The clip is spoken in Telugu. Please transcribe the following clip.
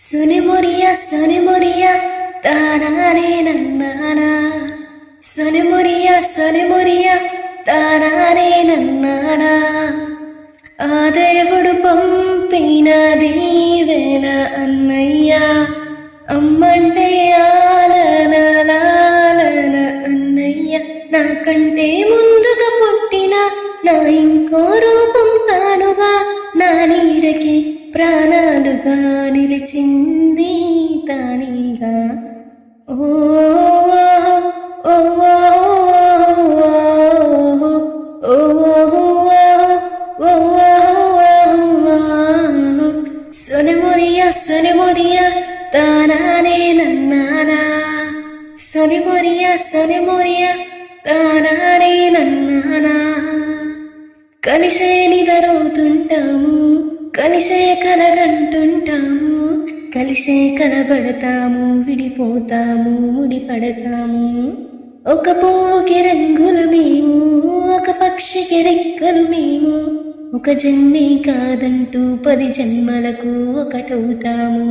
సునిమురియా తానానే నన్నానా సునిమురియా తానానే నన్నానా ఆ దేవుడు పంపిన దీవెన అన్నయ్య అమ్మంటే ఆలన లాలన అన్నయ్య నాకంటే ముందుగా పుట్టిన నా ఇంకో రూపం తానుగా నా నీడకి ప్రాణాలుగా నిలిచింది తానిగా ఓ ఓ సొనిమురియా తానానే నన్నానా సొనిమురియా తానానే నన్నానా కలిసే నిదరవుతుంటాము కలిసే కలగంటుంటాము కలిసే కలబడతాము విడిపోతాము ముడిపడతాము ఒక పువ్వుకి రంగులు మేము ఒక పక్షికి రెక్కలు మేము ఒక జన్మే కాదంటూ 10 జన్మలకు ఒకటవుతాము.